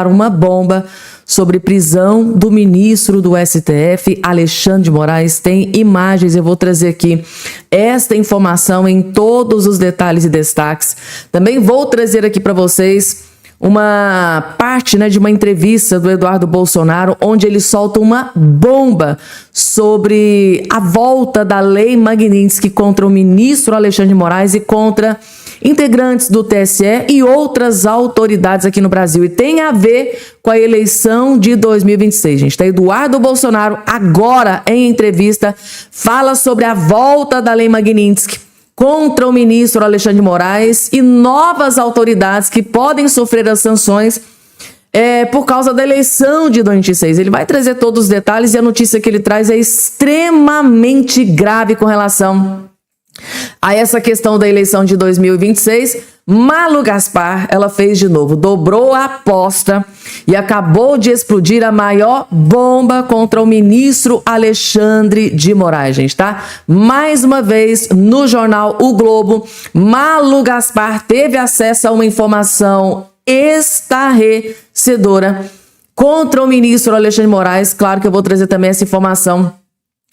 Uma bomba sobre prisão do ministro do STF, Alexandre de Moraes. Tem imagens, eu vou trazer aqui esta informação em todos os detalhes e destaques. Também vou trazer aqui para vocês uma parte, de uma entrevista do Eduardo Bolsonaro, onde ele solta uma bomba sobre a volta da Lei Magnitsky contra o ministro Alexandre de Moraes e contra integrantes do TSE e outras autoridades aqui no Brasil. E tem a ver com a eleição de 2026, gente. Tá? Eduardo Bolsonaro, agora em entrevista, fala sobre a volta da Lei Magnitsky contra o ministro Alexandre de Moraes e novas autoridades que podem sofrer as sanções por causa da eleição de 2026. Ele vai trazer todos os detalhes e a notícia que ele traz é extremamente grave com relação a essa questão da eleição de 2026. Malu Gaspar, ela fez de novo, dobrou a aposta e acabou de explodir a maior bomba contra o ministro Alexandre de Moraes, gente, tá? Mais uma vez, no jornal O Globo, Malu Gaspar teve acesso a uma informação estarrecedora contra o ministro Alexandre de Moraes. Claro que eu vou trazer também essa informação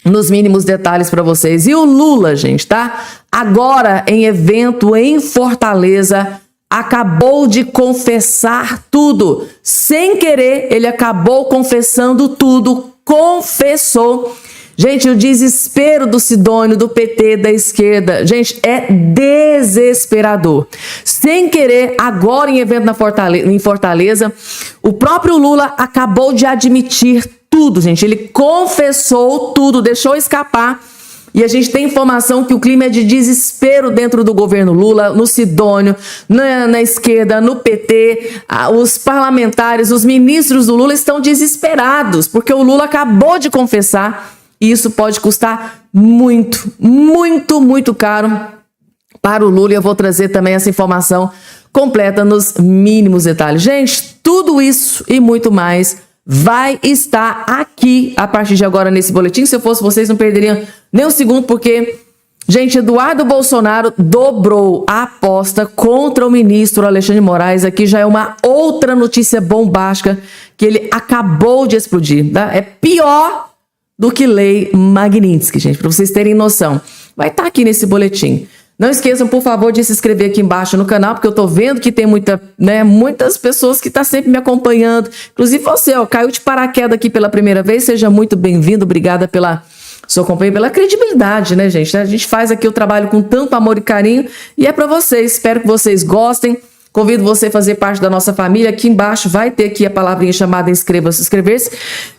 nos mínimos detalhes para vocês. E o Lula, gente, tá? Agora, em evento em Fortaleza, acabou de confessar tudo. Sem querer, ele acabou confessando tudo. Confessou. Gente, o desespero do Sidônio, do PT, da esquerda, gente, é desesperador. Sem querer, agora em evento em Fortaleza, o próprio Lula acabou de admitir tudo, gente. Ele confessou tudo, deixou escapar. E a gente tem informação que o clima é de desespero dentro do governo Lula, no Sidônio, na esquerda, no PT. Os parlamentares, os ministros do Lula estão desesperados, porque o Lula acabou de confessar e isso pode custar muito, muito, muito caro para o Lula. E eu vou trazer também essa informação completa nos mínimos detalhes. Gente, tudo isso e muito mais vai estar aqui a partir de agora nesse boletim. Se eu fosse vocês, não perderiam nem um segundo, porque, gente, Eduardo Bolsonaro dobrou a aposta contra o ministro Alexandre de Moraes. Aqui já é uma outra notícia bombástica que ele acabou de explodir, tá? É pior do que Lei Magnitsky, gente, para vocês terem noção. Vai estar aqui nesse boletim. Não esqueçam, por favor, de se inscrever aqui embaixo no canal, porque eu tô vendo que tem muitas pessoas que estão sempre me acompanhando. Inclusive você, caiu de paraquedas aqui pela primeira vez, seja muito bem-vindo, obrigada pela sua companhia, pela credibilidade, né, gente? A gente faz aqui o trabalho com tanto amor e carinho e é para vocês, espero que vocês gostem. Convido você a fazer parte da nossa família. Aqui embaixo vai ter aqui a palavrinha chamada inscreva-se, inscrever-se.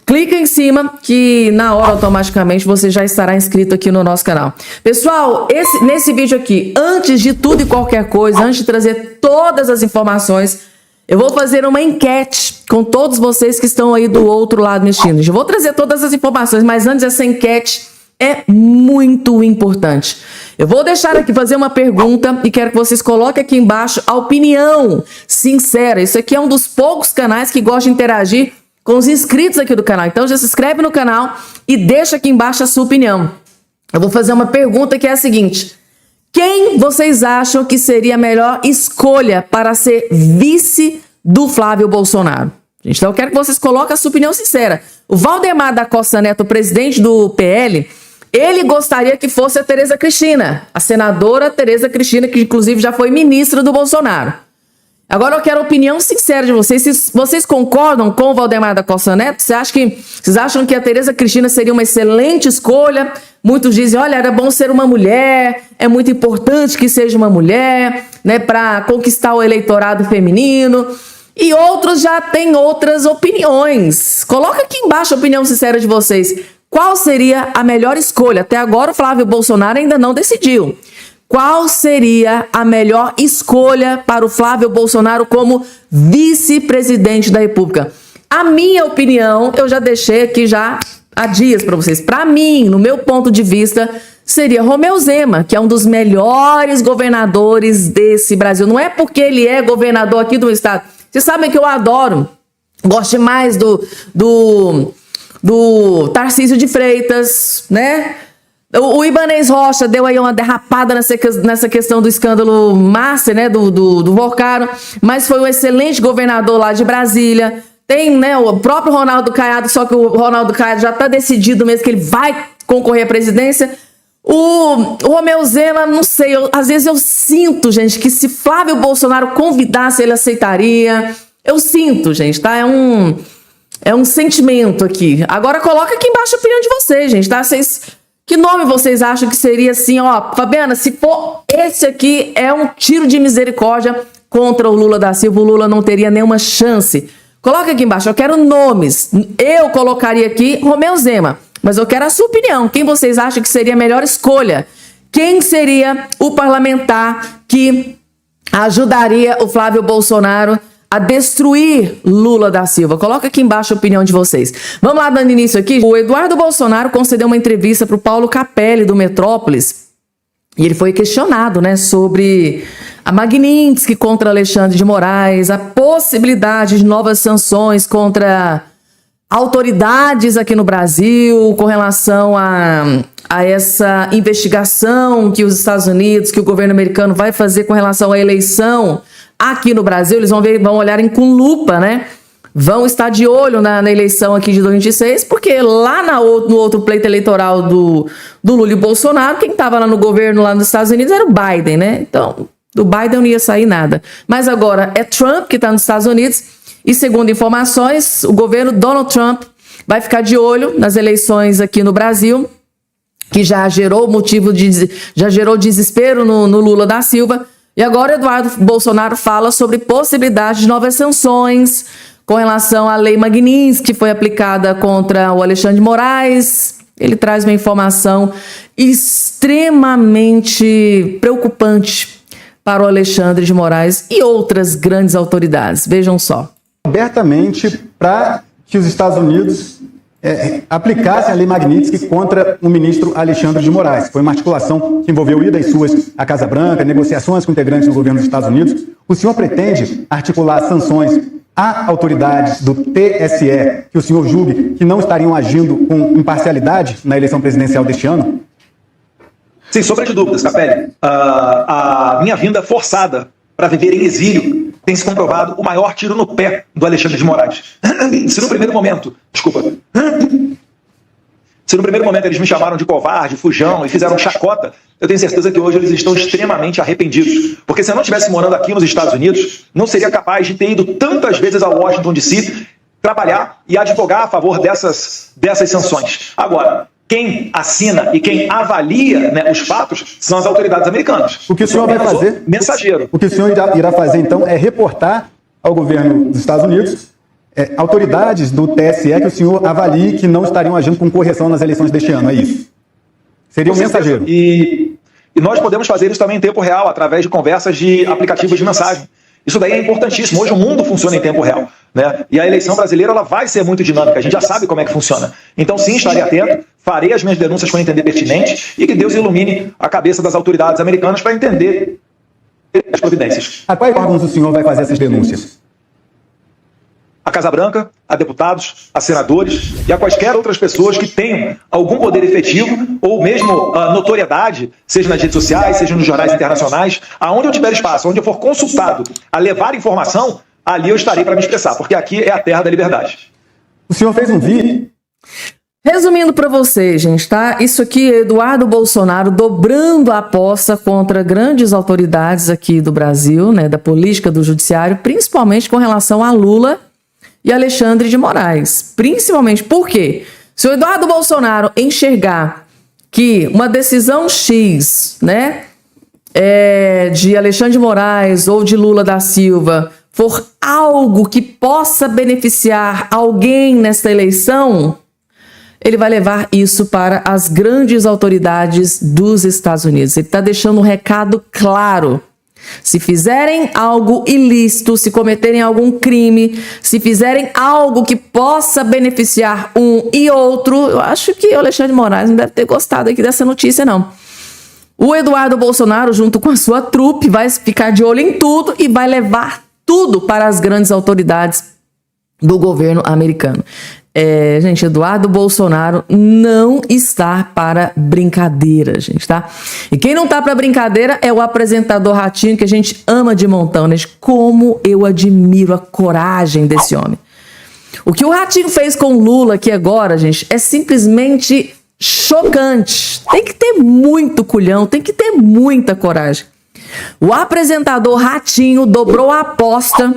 Clica em cima que na hora automaticamente você já estará inscrito aqui no nosso canal. Pessoal, nesse vídeo aqui, antes de tudo e qualquer coisa, antes de trazer todas as informações, eu vou fazer uma enquete com todos vocês que estão aí do outro lado me assistindo. Eu vou trazer todas as informações, mas antes essa enquete é muito importante. Eu vou deixar aqui fazer uma pergunta e quero que vocês coloquem aqui embaixo a opinião sincera. Isso aqui é um dos poucos canais que gosta de interagir com os inscritos aqui do canal. Então já se inscreve no canal e deixa aqui embaixo a sua opinião. Eu vou fazer uma pergunta que é a seguinte: quem vocês acham que seria a melhor escolha para ser vice do Flávio Bolsonaro? Então eu quero que vocês coloquem a sua opinião sincera. O Valdemar da Costa Neto, o presidente do PL, ele gostaria que fosse a Tereza Cristina, a senadora Tereza Cristina, que inclusive já foi ministra do Bolsonaro. Agora eu quero a opinião sincera de vocês. Se vocês concordam com o Valdemar da Costa Neto, vocês acham que a Tereza Cristina seria uma excelente escolha? Muitos dizem, olha, era bom ser uma mulher, é muito importante que seja uma mulher, né, para conquistar o eleitorado feminino. E outros já têm outras opiniões. Coloca aqui embaixo a opinião sincera de vocês. Qual seria a melhor escolha? Até agora o Flávio Bolsonaro ainda não decidiu. Qual seria a melhor escolha para o Flávio Bolsonaro como vice-presidente da República? A minha opinião, eu já deixei aqui já há dias para vocês. Para mim, no meu ponto de vista, seria Romeu Zema, que é um dos melhores governadores desse Brasil. Não é porque ele é governador aqui do estado. Vocês sabem que eu adoro, gosto demais do Tarcísio de Freitas, né? O Ibanez Rocha deu aí uma derrapada nessa questão do escândalo Master, né, do Volcaro, mas foi um excelente governador lá de Brasília. Tem, né, o próprio Ronaldo Caiado, só que o Ronaldo Caiado já está decidido mesmo que ele vai concorrer à presidência. O Romeu Zema, não sei, às vezes eu sinto, gente, que se Flávio Bolsonaro convidasse, ele aceitaria. Eu sinto, gente, tá? É um sentimento aqui. Agora coloca aqui embaixo a opinião de vocês, gente, tá? Que nome vocês acham que seria assim, ó, Fabiana, se for esse aqui, é um tiro de misericórdia contra o Lula da Silva, o Lula não teria nenhuma chance. Coloca aqui embaixo, eu quero nomes. Eu colocaria aqui Romeu Zema, mas eu quero a sua opinião. Quem vocês acham que seria a melhor escolha? Quem seria o parlamentar que ajudaria o Flávio Bolsonaro a destruir Lula da Silva? Coloca aqui embaixo a opinião de vocês. Vamos lá, dando início aqui. O Eduardo Bolsonaro concedeu uma entrevista para o Paulo Capelli, do Metrópolis, e ele foi questionado, né, sobre a Magnitsky contra Alexandre de Moraes, a possibilidade de novas sanções contra autoridades aqui no Brasil com relação a essa investigação que os Estados Unidos, que o governo americano vai fazer com relação à eleição aqui no Brasil. Eles vão olharem com lupa, né? Vão estar de olho na eleição aqui de 2026, porque lá no outro pleito eleitoral do Lula e Bolsonaro, quem estava lá no governo lá nos Estados Unidos era o Biden, né? Então, do Biden não ia sair nada. Mas agora é Trump que está nos Estados Unidos e, segundo informações, o governo Donald Trump vai ficar de olho nas eleições aqui no Brasil, que já gerou desespero no Lula da Silva. E agora Eduardo Bolsonaro fala sobre possibilidade de novas sanções com relação à lei Magnitsky, que foi aplicada contra o Alexandre de Moraes. Ele traz uma informação extremamente preocupante para o Alexandre de Moraes e outras grandes autoridades. Vejam só. Abertamente para que os Estados Unidos aplicassem a lei Magnitsky contra o ministro Alexandre de Moraes. Foi uma articulação que envolveu idas suas à Casa Branca, negociações com integrantes do governo dos Estados Unidos. O senhor pretende articular sanções a autoridades do TSE que o senhor julgue que não estariam agindo com imparcialidade na eleição presidencial deste ano? Sem sombra de dúvidas, Capelli. A minha vinda forçada para viver em exílio tem se comprovado o maior tiro no pé do Alexandre de Moraes. Se no primeiro momento eles me chamaram de covarde, fujão e fizeram chacota, eu tenho certeza que hoje eles estão extremamente arrependidos. Porque se eu não estivesse morando aqui nos Estados Unidos, não seria capaz de ter ido tantas vezes a Washington DC trabalhar e advogar a favor dessas sanções. Agora, quem assina e quem avalia, né, os fatos são as autoridades americanas. O que o senhor vai fazer? Mensageiro. O que o senhor irá fazer, então, é reportar ao governo dos Estados Unidos autoridades do TSE que o senhor avalie que não estariam agindo com correção nas eleições deste ano, é isso? Seria um mensageiro. E nós podemos fazer isso também em tempo real, através de conversas de aplicativos de mensagem. Isso daí é importantíssimo. Hoje o mundo funciona em tempo real, né? E a eleição brasileira ela vai ser muito dinâmica. A gente já sabe como é que funciona. Então, sim, estarei atento, farei as minhas denúncias quando entender pertinente e que Deus ilumine a cabeça das autoridades americanas para entender as providências. A quais órgãos o senhor vai fazer essas denúncias? A Casa Branca, a deputados, a senadores e a quaisquer outras pessoas que tenham algum poder efetivo ou mesmo notoriedade, seja nas redes sociais, seja nos jornais internacionais, aonde eu tiver espaço, onde eu for consultado a levar informação, ali eu estarei para me expressar, porque aqui é a terra da liberdade. O senhor fez um vídeo... Resumindo para vocês, gente, tá? Isso aqui é Eduardo Bolsonaro dobrando a aposta contra grandes autoridades aqui do Brasil, né, da política, do judiciário, principalmente com relação a Lula e Alexandre de Moraes. Principalmente por quê? Se o Eduardo Bolsonaro enxergar que uma decisão X, né, de Alexandre de Moraes ou de Lula da Silva for algo que possa beneficiar alguém nesta eleição, ele vai levar isso para as grandes autoridades dos Estados Unidos. Ele está deixando um recado claro. Se fizerem algo ilícito, se cometerem algum crime, se fizerem algo que possa beneficiar um e outro, eu acho que o Alexandre de Moraes não deve ter gostado aqui dessa notícia, não. O Eduardo Bolsonaro, junto com a sua trupe, vai ficar de olho em tudo e vai levar tudo para as grandes autoridades do governo americano. Gente, Eduardo Bolsonaro não está para brincadeira, gente, tá? E quem não tá para brincadeira é o apresentador Ratinho, que a gente ama de montão, né? Como eu admiro a coragem desse homem. O que o Ratinho fez com o Lula aqui agora, gente, é simplesmente chocante. Tem que ter muito culhão, tem que ter muita coragem. O apresentador Ratinho dobrou a aposta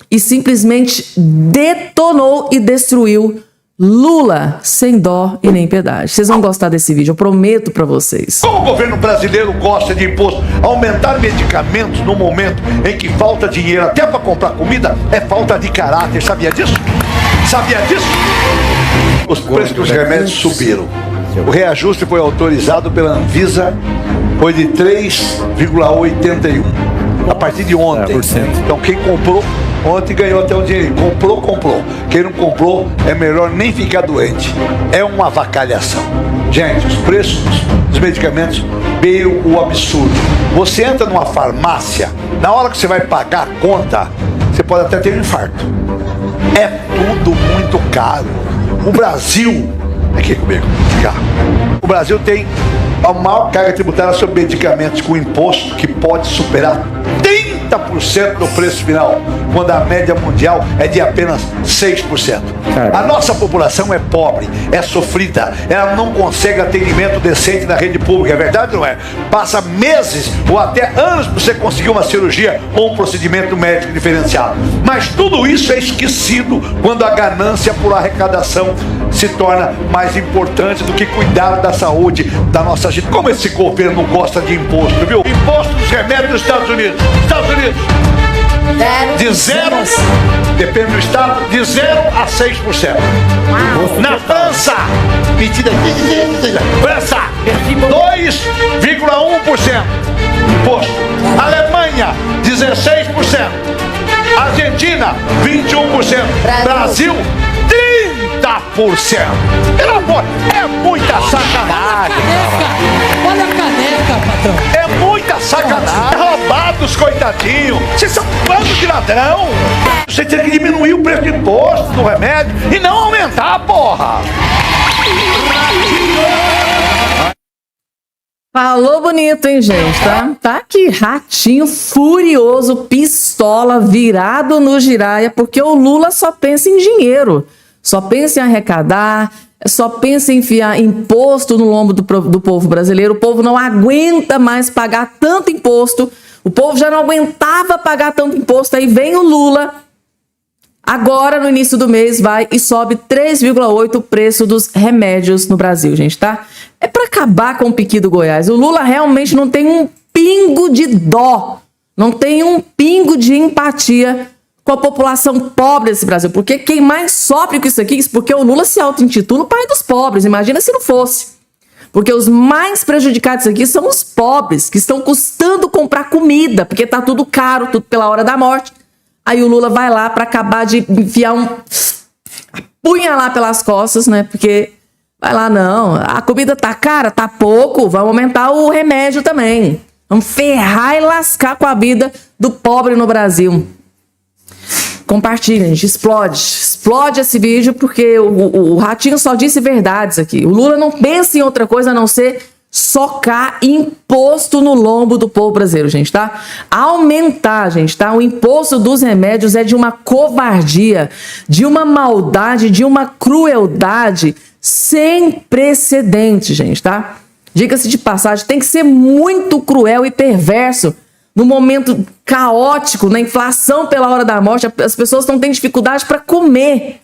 e simplesmente detonou e destruiu Lula sem dó e nem piedade. Vocês vão gostar desse vídeo, eu prometo pra vocês. Como o governo brasileiro gosta de imposto, aumentar medicamentos no momento em que falta dinheiro até para comprar comida é falta de caráter. Sabia disso? Sabia disso? Os preços dos remédios subiram. O reajuste foi autorizado pela Anvisa, foi de 3,81 a partir de ontem. Então quem comprou ontem ganhou até o dinheiro. Comprou. Quem não comprou é melhor nem ficar doente. É uma avacalhação. Gente, os preços dos medicamentos veio o absurdo. Você entra numa farmácia, na hora que você vai pagar a conta, você pode até ter um infarto. É tudo muito caro. O Brasil, aqui comigo, o Brasil tem a maior carga tributária sobre medicamentos com imposto que pode superar 30% do preço final, quando a média mundial é de apenas 6%. A nossa população é pobre, é sofrida, ela não consegue atendimento decente na rede pública, é verdade ou não é? Passa meses ou até anos para você conseguir uma cirurgia ou um procedimento médico diferenciado. Mas tudo isso é esquecido quando a ganância por arrecadação se torna mais importante do que cuidar da saúde da nossa gente. Como esse governo gosta de imposto, viu? Imposto dos remédios dos Estados Unidos. De 0, depende do estado, de 0 a 6%. Na França, França, 2,1% imposto. Alemanha, 16%. Argentina, 21%. Brasil, 30%. Pelo amor, é muita sacanagem. Olha a caneca, patrão. É muita sacanagem. Roubados, coitadinho. Vocês são bando de ladrão. Você tem que diminuir o preço de imposto do remédio e não aumentar, porra. Falou bonito, hein, gente? Tá aqui, Ratinho furioso, pistola, virado no giraia, porque o Lula só pensa em dinheiro, só pensa em arrecadar, só pensa em enfiar imposto no lombo do povo brasileiro. O povo não aguenta mais pagar tanto imposto, o povo já não aguentava pagar tanto imposto, aí vem o Lula, agora no início do mês vai e sobe 3,8% o preço dos remédios no Brasil, gente, tá? É para acabar com o piqui do Goiás. O Lula realmente não tem um pingo de dó, não tem um pingo de empatia com a população pobre desse Brasil. Porque quem mais sofre com isso aqui, porque o Lula se auto-intitula o pai dos pobres. Imagina se não fosse. Porque os mais prejudicados aqui são os pobres, que estão custando comprar comida, porque tá tudo caro, tudo pela hora da morte. Aí o Lula vai lá para acabar de enfiar apunhalar pelas costas, né? Porque vai lá, não, a comida tá cara, tá pouco, vamos aumentar o remédio também. Vamos ferrar e lascar com a vida do pobre no Brasil. Compartilha, gente, explode esse vídeo, porque o Ratinho só disse verdades aqui. O Lula não pensa em outra coisa a não ser socar imposto no lombo do povo brasileiro, gente, tá? Aumentar, gente, tá? O imposto dos remédios é de uma covardia, de uma maldade, de uma crueldade sem precedente, gente, tá? Diga-se de passagem, tem que ser muito cruel e perverso no momento caótico, na inflação pela hora da morte, as pessoas estão tendo dificuldade para comer.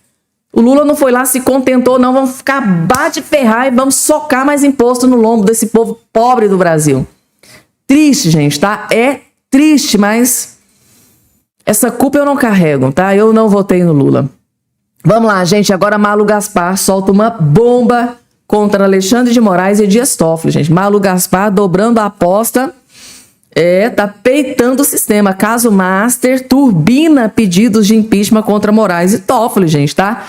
O Lula não foi lá, se contentou, não, vamos acabar de ferrar e vamos socar mais imposto no lombo desse povo pobre do Brasil. Triste, gente, tá? É triste, mas essa culpa eu não carrego, tá? Eu não votei no Lula. Vamos lá, gente, agora Malu Gaspar solta uma bomba contra Alexandre de Moraes e Dias Toffoli, gente. Malu Gaspar dobrando a aposta. Tá peitando o sistema. Caso Master turbina pedidos de impeachment contra Moraes e Toffoli, gente, tá?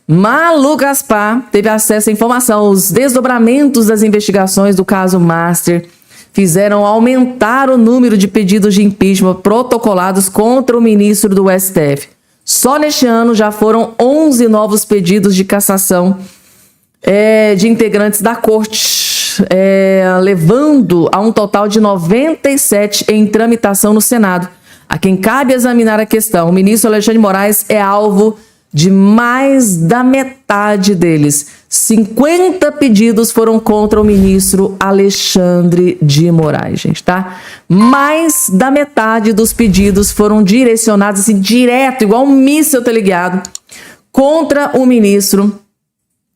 Malu Gaspar teve acesso à informação. Os desdobramentos das investigações do caso Master fizeram aumentar o número de pedidos de impeachment protocolados contra o ministro do STF. Só neste ano já foram 11 novos pedidos de cassação de integrantes da corte, levando a um total de 97 em tramitação no Senado. A quem cabe examinar a questão, o ministro Alexandre de Moraes é alvo de mais da metade deles. 50 pedidos foram contra o ministro Alexandre de Moraes, gente, tá? Mais da metade dos pedidos foram direcionados, assim, direto, igual um míssil teleguiado, contra o ministro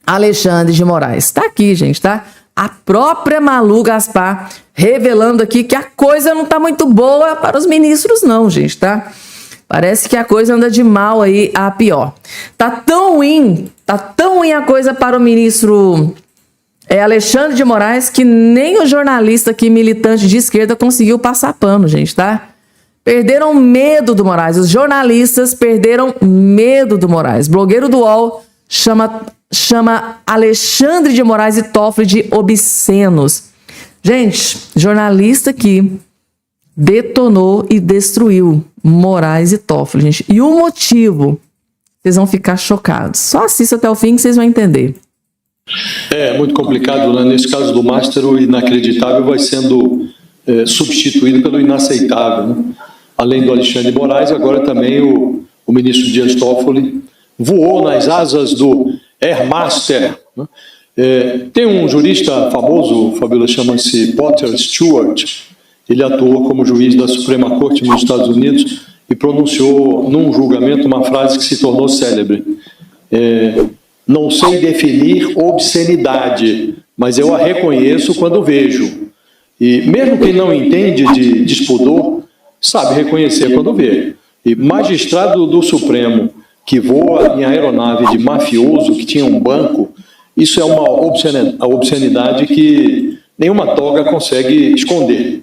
Alexandre de Moraes. Tá aqui, gente, tá? A própria Malu Gaspar revelando aqui que a coisa não tá muito boa para os ministros não, gente, tá? Parece que a coisa anda de mal aí a pior. Tá tão ruim a coisa para o ministro Alexandre de Moraes que nem o jornalista aqui, militante de esquerda, conseguiu passar pano, gente, tá? Perderam medo do Moraes. Os jornalistas perderam medo do Moraes. Blogueiro do UOL chama Alexandre de Moraes e Toffoli de obscenos. Gente, jornalista aqui detonou e destruiu Moraes e Toffoli, gente. E o motivo, vocês vão ficar chocados. Só assista até o fim que vocês vão entender. É muito complicado, né? Nesse caso do Master, o inacreditável vai sendo substituído pelo inaceitável, né? Além do Alexandre de Moraes, agora também o ministro Dias Toffoli voou nas asas do Air Master, né? Tem um jurista famoso, Fabíola, chama-se Potter Stewart. Ele atuou como juiz da Suprema Corte nos Estados Unidos e pronunciou num julgamento uma frase que se tornou célebre. Não sei definir obscenidade, mas eu a reconheço quando vejo. E mesmo quem não entende de despudor, sabe reconhecer quando vê. E magistrado do Supremo que voa em aeronave de mafioso que tinha um banco, isso é uma obscenidade que nenhuma toga consegue esconder.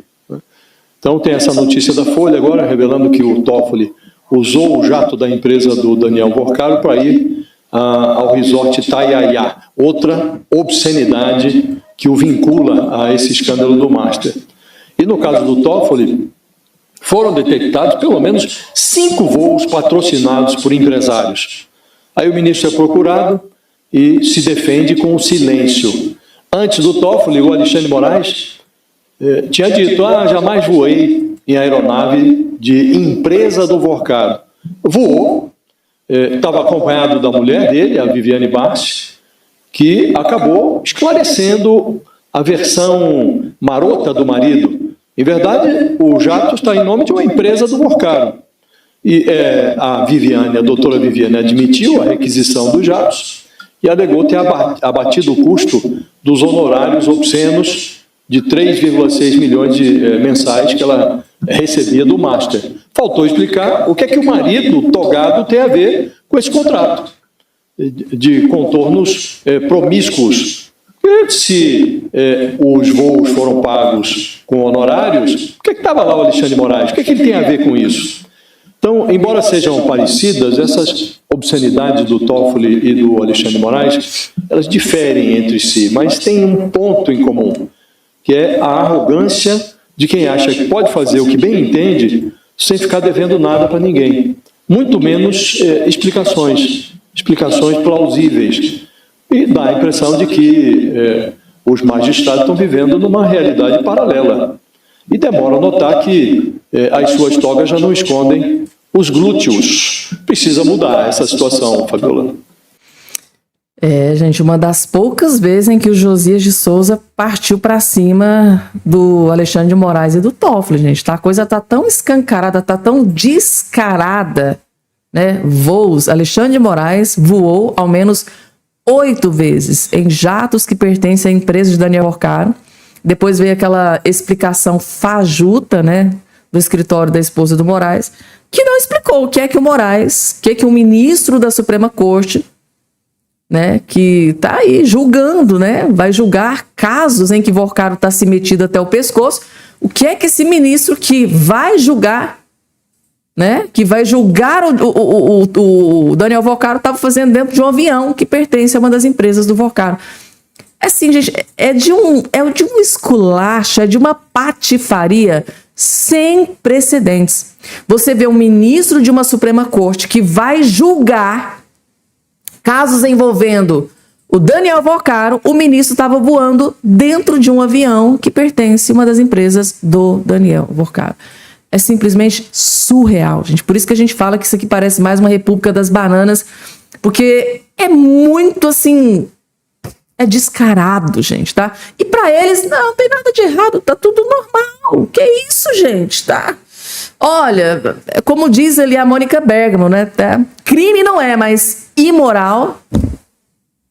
Então tem essa notícia da Folha agora, revelando que o Toffoli usou o jato da empresa do Daniel Vorcaro para ir ao resort Itaiaia, outra obscenidade que o vincula a esse escândalo do Master. E no caso do Toffoli, foram detectados pelo menos 5 voos patrocinados por empresários. Aí o ministro é procurado e se defende com o silêncio. Antes do Toffoli, o Alexandre de Moraes tinha dito, jamais voei em aeronave de empresa do Vorcaro. Voou, estava acompanhado da mulher dele, a Viviane Bassi, que acabou esclarecendo a versão marota do marido. Em verdade, o jato está em nome de uma empresa do Vorcaro. E a doutora Viviane, admitiu a requisição dos jatos e alegou ter abatido o custo dos honorários obscenos de 3,6 milhões mensais que ela recebia do Master. Faltou explicar o que é que o marido togado tem a ver com esse contrato de contornos promíscuos. Se os voos foram pagos com honorários, por que estava lá o Alexandre de Moraes? O que ele tem a ver com isso? Então, embora sejam parecidas, essas obscenidades do Toffoli e do Alexandre de Moraes, elas diferem entre si, mas têm um ponto em comum, que é a arrogância de quem acha que pode fazer o que bem entende sem ficar devendo nada para ninguém, muito menos explicações plausíveis. E dá a impressão de que os magistrados estão vivendo numa realidade paralela. E demora a notar que as suas togas já não escondem os glúteos. Precisa mudar essa situação, Fabíola. Gente, uma das poucas vezes em que o Josias de Souza partiu para cima do Alexandre de Moraes e do Toffoli, gente. Tá? A coisa tá tão escancarada, tá tão descarada, né? Voos. Alexandre de Moraes voou ao menos 8 vezes em jatos que pertencem à empresa de Daniel Vorcaro. Depois veio aquela explicação fajuta, né, do escritório da esposa do Moraes, que não explicou o que é que o Moraes, o que é que o ministro da Suprema Corte, né, que tá aí julgando, né, vai julgar casos em que Vorcaro tá se metido até o pescoço. O que é que esse ministro que vai julgar, né, que vai julgar o Daniel Vorcaro estava fazendo dentro de um avião que pertence a uma das empresas do Vorcaro? Assim, gente, é de um esculacho, é de uma patifaria sem precedentes. Você vê um ministro de uma Suprema Corte que vai julgar casos envolvendo o Daniel Vocaro, o ministro estava voando dentro de um avião que pertence a uma das empresas do Daniel Vocaro. É simplesmente surreal, gente. Por isso que a gente fala que isso aqui parece mais uma República das Bananas, porque é muito assim, é descarado, gente, tá? E pra eles, não tem nada de errado, tá tudo normal. Que isso, gente, tá? Olha, como diz ali a Mônica Bergamo, né? Tá? Crime não é, mas imoral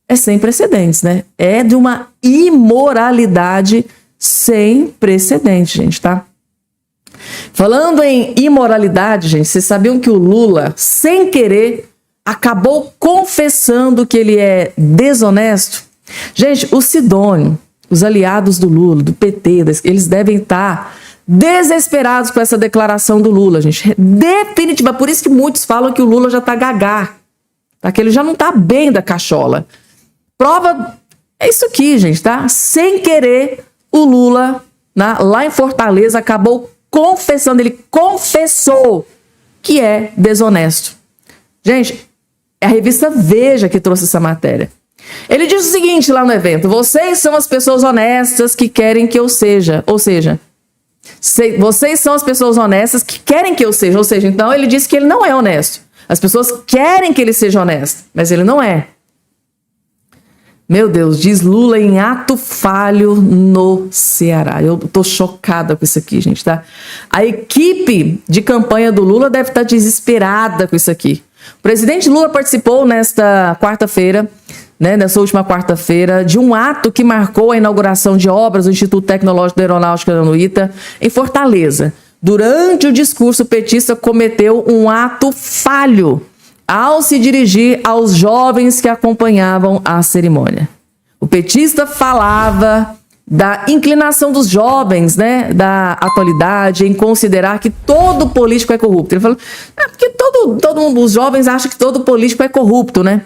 é sem precedentes, né? É de uma imoralidade sem precedentes, gente, tá? Falando em imoralidade, gente, vocês sabiam que o Lula, sem querer, acabou confessando que ele é desonesto? Gente, o Sidônio, os aliados do Lula, do PT, eles devem estar desesperados com essa declaração do Lula, gente. Definitiva. Por isso que muitos falam que o Lula já tá gagá, tá? Que ele já não tá bem da cachola. Prova é isso aqui, gente, tá? Sem querer, o Lula, lá em Fortaleza, acabou confessando, ele confessou que é desonesto. Gente, é a revista Veja que trouxe essa matéria. Ele diz o seguinte lá no evento: vocês são as pessoas honestas que querem que eu seja. Ou seja, vocês são as pessoas honestas que querem que eu seja. Ou seja, então ele disse que ele não é honesto. As pessoas querem que ele seja honesto, mas ele não é. Meu Deus, diz Lula em ato falho no Ceará. Eu tô chocada com isso aqui, gente, tá? A equipe de campanha do Lula deve estar desesperada com isso aqui. O presidente Lula participou nesta quarta-feira, né, nessa última quarta-feira, de um ato que marcou a inauguração de obras do Instituto Tecnológico da Aeronáutica no ITA, em Fortaleza. Durante o discurso, o petista cometeu um ato falho ao se dirigir aos jovens que acompanhavam a cerimônia. O petista falava da inclinação dos jovens, né, da atualidade, em considerar que todo político é corrupto. Ele falou, porque todo mundo, os jovens acham que todo político é corrupto, né?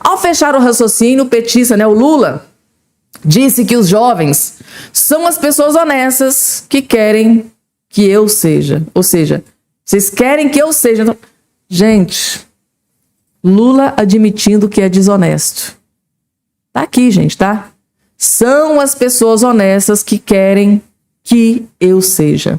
Ao fechar o raciocínio, o petista, né, o Lula, disse que os jovens são as pessoas honestas que querem que eu seja. Ou seja, vocês querem que eu seja. Então, gente, Lula admitindo que é desonesto. Tá aqui, gente, tá? São as pessoas honestas que querem que eu seja.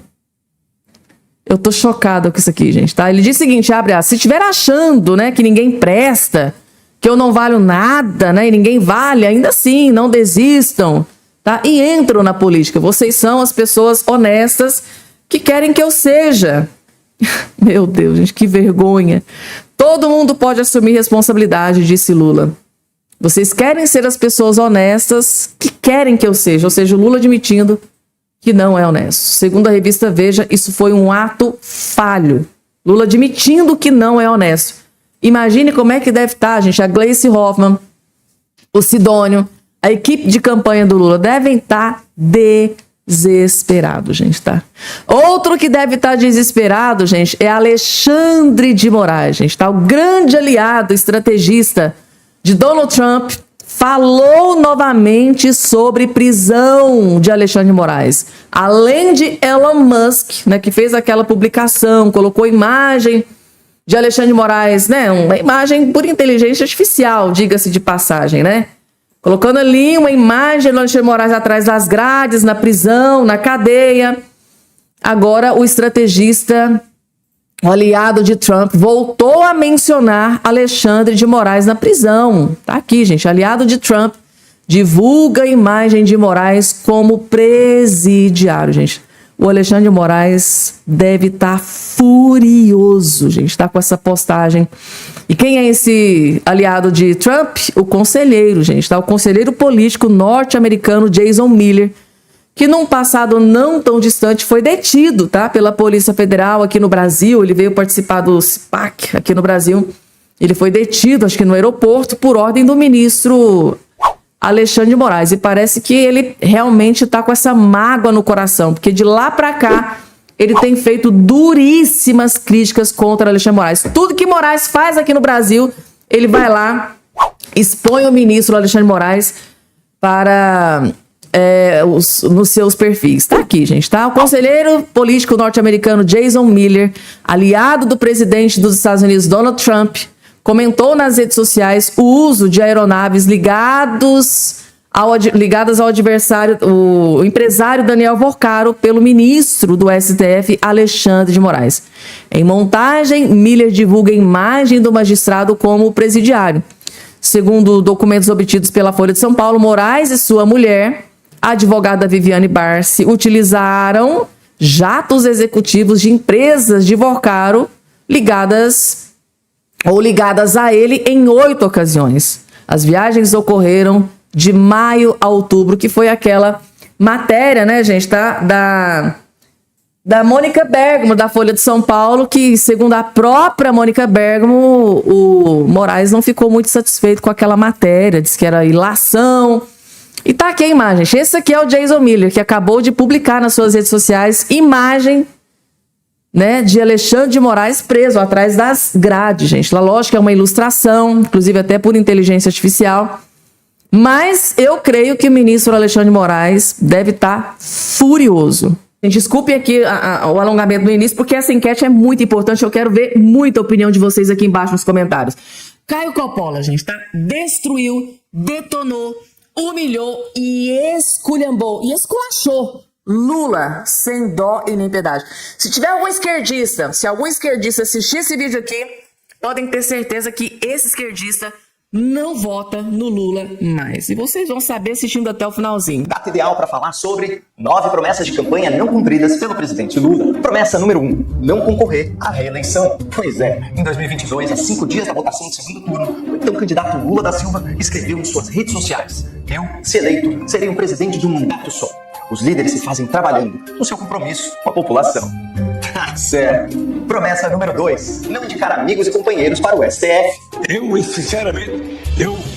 Eu tô chocada com isso aqui, gente, tá? Ele diz o seguinte, abre aspas, se estiver achando, né, que ninguém presta, que eu não valho nada, né, e ninguém vale, ainda assim, não desistam, tá? E entram na política. Vocês são as pessoas honestas que querem que eu seja. Meu Deus, gente, que vergonha. Todo mundo pode assumir responsabilidade, disse Lula. Vocês querem ser as pessoas honestas que querem que eu seja. Ou seja, o Lula admitindo que não é honesto. Segundo a revista Veja, isso foi um ato falho. Lula admitindo que não é honesto. Imagine como é que deve estar, gente, a Gleice Hoffmann, o Sidônio, a equipe de campanha do Lula devem estar desesperado, gente, tá? Outro que deve estar desesperado, gente, é Alexandre de Moraes, gente, tá? O grande aliado, estrategista de Donald Trump, falou novamente sobre prisão de Alexandre de Moraes. Além de Elon Musk, né, que fez aquela publicação, colocou imagem de Alexandre de Moraes, né, uma imagem por inteligência artificial, diga-se de passagem, né? Colocando ali uma imagem de Alexandre de Moraes atrás das grades, na prisão, na cadeia. Agora o estrategista, o aliado de Trump, voltou a mencionar Alexandre de Moraes na prisão. Tá aqui, gente. Aliado de Trump divulga a imagem de Moraes como presidiário, gente. O Alexandre de Moraes deve estar furioso, gente, tá com essa postagem. E quem é esse aliado de Trump? O conselheiro, gente, tá? O conselheiro político norte-americano Jason Miller, que num passado não tão distante foi detido, tá? Pela Polícia Federal aqui no Brasil. Ele veio participar do CIPAC aqui no Brasil. Ele foi detido, acho que no aeroporto, por ordem do ministro Alexandre de Moraes. E parece que ele realmente está com essa mágoa no coração, porque de lá para cá ele tem feito duríssimas críticas contra Alexandre de Moraes. Tudo que Moraes faz aqui no Brasil, ele vai lá, expõe o ministro Alexandre de Moraes para nos seus perfis. Tá aqui, gente, tá? O conselheiro político norte-americano Jason Miller, aliado do presidente dos Estados Unidos, Donald Trump, comentou nas redes sociais o uso de aeronaves ligadas ao adversário, o empresário Daniel Vorcaro, pelo ministro do STF, Alexandre de Moraes. Em montagem, Miller divulga a imagem do magistrado como presidiário. Segundo documentos obtidos pela Folha de São Paulo, Moraes e sua mulher, a advogada Viviane Barsi, utilizaram jatos executivos de empresas de Vorcaro ligadas a ele em 8 ocasiões. As viagens ocorreram de maio a outubro, que foi aquela matéria, né, gente, tá? Da Mônica Bergamo, da Folha de São Paulo, que, segundo a própria Mônica Bergamo, o Moraes não ficou muito satisfeito com aquela matéria, disse que era ilação. E tá aqui a imagem. Esse aqui é o Jason Miller, que acabou de publicar nas suas redes sociais imagem, né, de Alexandre de Moraes preso atrás das grades, gente. Lógico que é uma ilustração, inclusive até por inteligência artificial. Mas eu creio que o ministro Alexandre de Moraes deve estar furioso. Gente, desculpe aqui o alongamento no início, porque essa enquete é muito importante. Eu quero ver muita opinião de vocês aqui embaixo nos comentários. Caio Coppola, gente, tá? Destruiu, detonou, humilhou e esculhambou e esculachou Lula sem dó e nem piedade. Se tiver algum esquerdista, se algum esquerdista assistir esse vídeo aqui, podem ter certeza que esse esquerdista não vota no Lula mais. E vocês vão saber assistindo até o finalzinho. Data ideal para falar sobre 9 promessas de campanha não cumpridas pelo presidente Lula. Promessa número 1, não concorrer à reeleição. Pois é, em 2022, a 5 dias da votação do segundo turno, o então candidato Lula da Silva escreveu em suas redes sociais: eu, se eleito, serei um presidente de um mandato só. Os líderes se fazem trabalhando no seu compromisso com a população. Tá certo. Promessa número 2, não indicar amigos e companheiros para o STF. Eu, sinceramente,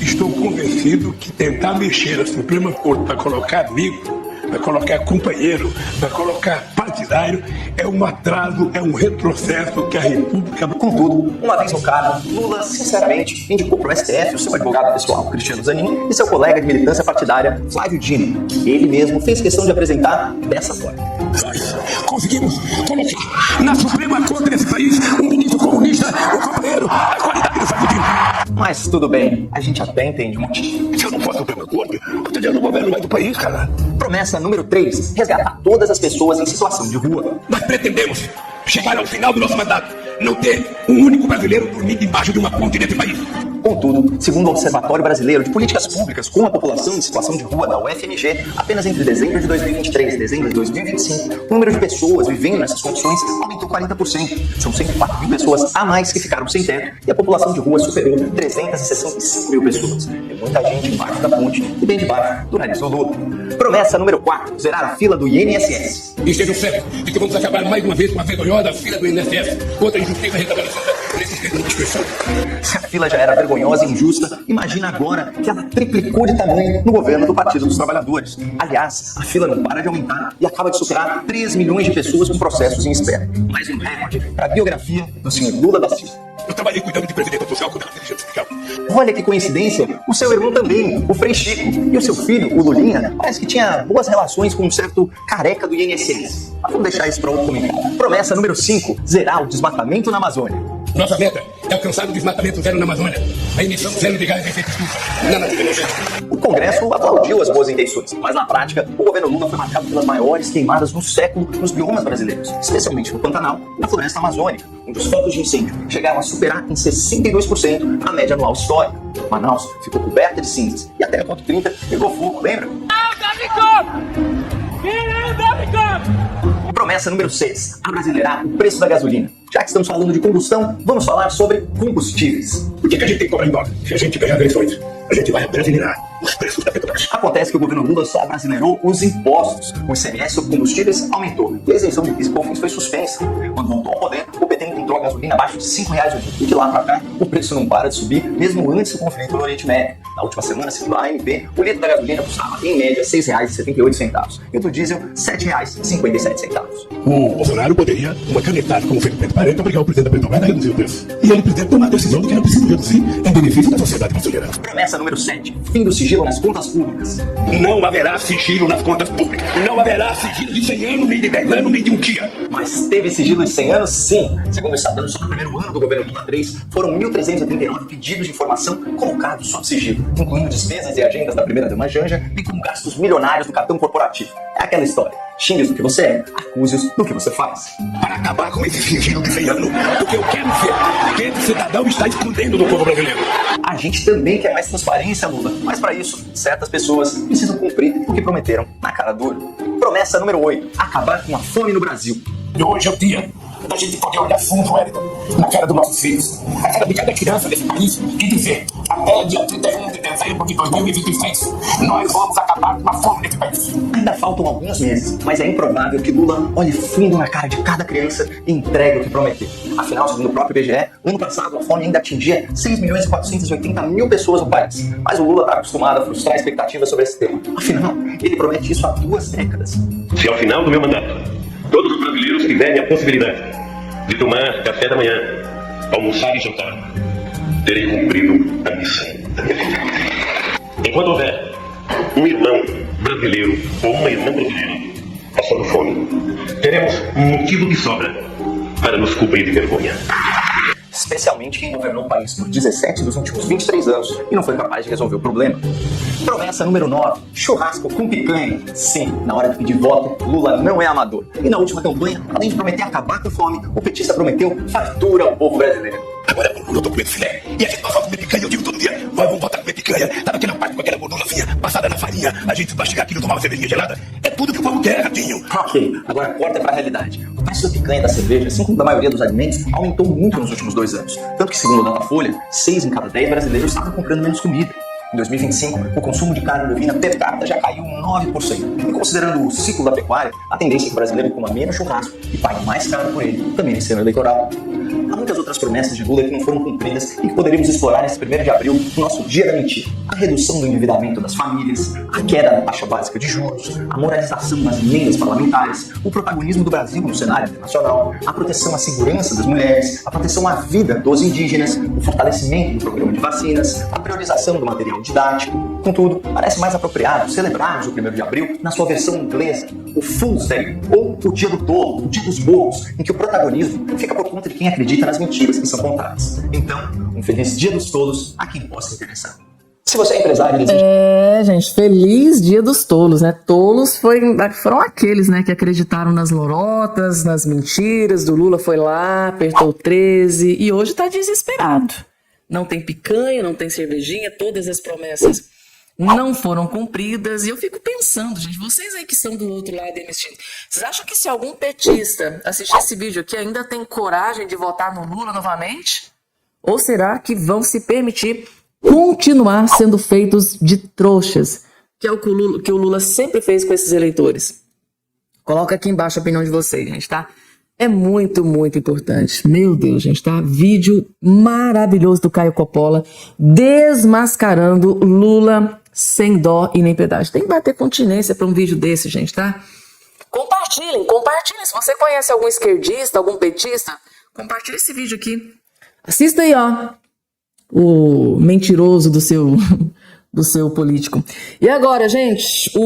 estou convencido que tentar mexer na Suprema Corte para colocar amigo, para colocar companheiro, para colocar partidário, é um atraso, é um retrocesso que a República... Contudo, uma vez no cargo, Lula, sinceramente, indicou para o STF o seu advogado pessoal, Cristiano Zanin, e seu colega de militância partidária, Flávio Dino. Ele mesmo fez questão de apresentar dessa forma. Conseguimos colocar na Suprema Corte desse país um ministro comunista, um companheiro, a qualidade do Flávio Dino. Mas tudo bem, a gente até entende o motivo. Se eu não fosse o Suprema Corte, eu estaria no governo mais do país, cara. Promessa número 3, resgatar todas as pessoas em situação de rua. Nós pretendemos chegar ao final do nosso mandato, não ter um único brasileiro dormindo embaixo de uma ponte nesse país. Contudo, segundo o Observatório Brasileiro de Políticas Públicas com a População em Situação de Rua da UFMG, apenas entre dezembro de 2023 e dezembro de 2025, o número de pessoas vivendo nessas condições aumentou 40%. São 104 mil pessoas a mais que ficaram sem teto e a população de rua superou 365 mil pessoas. Tem muita gente embaixo da ponte e bem debaixo do nariz do Lula. Promessa número 4, zerar a fila do INSS. E estejam certos de que vamos acabar mais uma vez com a vergonhosa fila do INSS, outra injustiça restabelecida nesses termos de expressão. Se a fila já era vergonhosa e injusta, imagina agora que ela triplicou de tamanho no governo do Partido dos Trabalhadores. Aliás, a fila não para de aumentar e acaba de superar 3 milhões de pessoas com processos em espera. Mais um recorde para a biografia do senhor Lula da Silva. Eu trabalhei cuidando de previdência social, cuidando de inteligência social. Olha que coincidência, o seu irmão também, o Frei Chico, e o seu filho, o Lulinha, parece que tinha boas relações com um certo careca do INSS. Mas vamos deixar isso para outro comentário. Promessa número 5, zerar o desmatamento na Amazônia. Nossa meta é alcançar o desmatamento zero na Amazônia, a emissão zero de gás de efeito estufa na matéria energética. O Congresso aplaudiu as boas intenções, mas na prática, o governo Lula foi marcado pelas maiores queimadas do século nos biomas brasileiros, especialmente no Pantanal e na floresta amazônica, onde os focos de incêndio chegaram a superar em 62% a média anual histórica. Manaus ficou coberta de cinzas e até a COP30 pegou fogo, lembra? Promessa número 6, abrasileirar o preço da gasolina. Já que estamos falando de combustão, vamos falar sobre combustíveis. Por que a gente tem que cobrar em dólar? Se a gente ganhar as eleições, a gente vai abrasileirar os preços da Petrobras. Acontece que o governo Lula só abrasileirou os impostos. O ICMS sobre combustíveis aumentou e a isenção de PIS e COFINS foi suspensa. Quando voltou ao poder, o PT encontrou a gasolina abaixo de R$5 o litro. E de lá pra cá, o preço não para de subir, mesmo antes do conflito no Oriente Médio. Na última semana, segundo a ANP, o litro da gasolina custava, em média, R$ 6,78 e o do diesel, R$ 7,57. O Bolsonaro poderia, uma canetada como fez o Pedro Parente, obrigar o presidente da Petrobras a reduzir o preço. E ele precisa tomar a decisão de que era preciso reduzir em benefício da sociedade brasileira. Promessa número 7. Fim do sigilo nas contas públicas. Não haverá sigilo nas contas públicas. Não haverá sigilo de 100 anos, nem de 10 anos, nem de um dia. Mas teve sigilo de 100 anos, sim. Segundo o Estadão, só no primeiro ano do governo Lula 3, foram 1.339 pedidos de informação colocados sob sigilo, incluindo despesas e agendas da primeira-dama Janja, bem como gastos milionários do cartão corporativo. É aquela história. Xingue-os do que você é, acuse-os do que você faz. Para acabar com esse sigilo de 100 anos, o que eu quero ver, que esse cidadão está escondendo do povo brasileiro. A gente também quer mais transparência, Lula. Mas para isso, certas pessoas precisam cumprir o que prometeram na cara dura. Promessa número 8. Acabar com a fome no Brasil. E hoje é o dia da gente poder olhar fundo, Wellington, na cara dos nossos filhos, na cara de cada criança desse país, e dizer, até dia 31 de dezembro de 2026, nós vamos acabar com a fome nesse país. Ainda faltam alguns meses, mas é improvável que Lula olhe fundo na cara de cada criança e entregue o que prometeu. Afinal, segundo o próprio IBGE, ano passado a fome ainda atingia 6.480.000 pessoas no país. Mas o Lula está acostumado a frustrar expectativas sobre esse tema. Afinal, ele promete isso há 2 décadas. Se ao final do meu mandato todos os brasileiros tiverem a possibilidade de tomar café da manhã, almoçar e jantar, terei cumprido a missão da minha vida. Enquanto houver um irmão brasileiro ou uma irmã brasileira passando fome, teremos um motivo de sobra para nos cobrir de vergonha. Especialmente quem governou o país por 17 dos últimos 23 anos e não foi capaz de resolver o problema. Promessa número 9. Churrasco com picanha. Sim, na hora de pedir voto, Lula não é amador. E na última campanha, além de prometer acabar com a fome, o petista prometeu fartura ao povo brasileiro. Agora eu tô comendo filé, e a gente nós vamos comer picanha, eu digo todo dia, nós vamos voltar a comer picanha, tá naquela parte com aquela gordura fina, passada na farinha, a gente vai chegar aqui e tomar uma cervejinha gelada, é tudo que o povo quer, Ratinho. Ok, agora corta pra realidade. O preço da picanha e da cerveja, assim como da maioria dos alimentos, aumentou muito nos últimos 2 anos. Tanto que, segundo o Datafolha, 6 em cada 10 brasileiros estavam comprando menos comida. Em 2025, o consumo de carne bovina per capita já caiu 9%. E considerando o ciclo da pecuária, a tendência é que o brasileiro coma menos churrasco e pague mais caro por ele, também nesse ano eleitoral. Há muitas outras promessas de Lula que não foram cumpridas e que poderíamos explorar nesse 1º de abril, no nosso Dia da Mentira. A redução do endividamento das famílias, a queda da taxa básica de juros, a moralização das emendas parlamentares, o protagonismo do Brasil no cenário internacional, a proteção à segurança das mulheres, a proteção à vida dos indígenas, o fortalecimento do programa de vacinas, a priorização do material didático. Contudo, parece mais apropriado celebrarmos o 1º de abril na sua versão inglesa, o Fool's Day, ou o Dia do Tolo, o Dia dos Burros, em que o protagonismo fica por conta de quem acredita nas mentiras que são contadas. Então, um feliz Dia dos Tolos a quem possa interessar. Se você é empresário e deseja... gente, feliz Dia dos Tolos, né? Tolos foram aqueles, né, que acreditaram nas lorotas, nas mentiras do Lula, foi lá, apertou 13 e hoje tá desesperado. Não tem picanha, não tem cervejinha, todas as promessas não foram cumpridas. E eu fico pensando, gente, vocês aí que são do outro lado emitindo, vocês acham que se algum petista assistir esse vídeo aqui ainda tem coragem de votar no Lula novamente? Ou será que vão se permitir continuar sendo feitos de trouxas, que é o que o Lula sempre fez com esses eleitores? Coloca aqui embaixo a opinião de vocês, gente, tá? É muito, muito importante. Meu Deus, gente, tá? Vídeo maravilhoso do Caio Coppola desmascarando Lula sem dó e nem piedade. Tem que bater continência para um vídeo desse, gente, tá? Compartilhem. Se você conhece algum esquerdista, algum petista, compartilhe esse vídeo aqui. Assista aí, ó. O mentiroso do seu político. E agora, gente...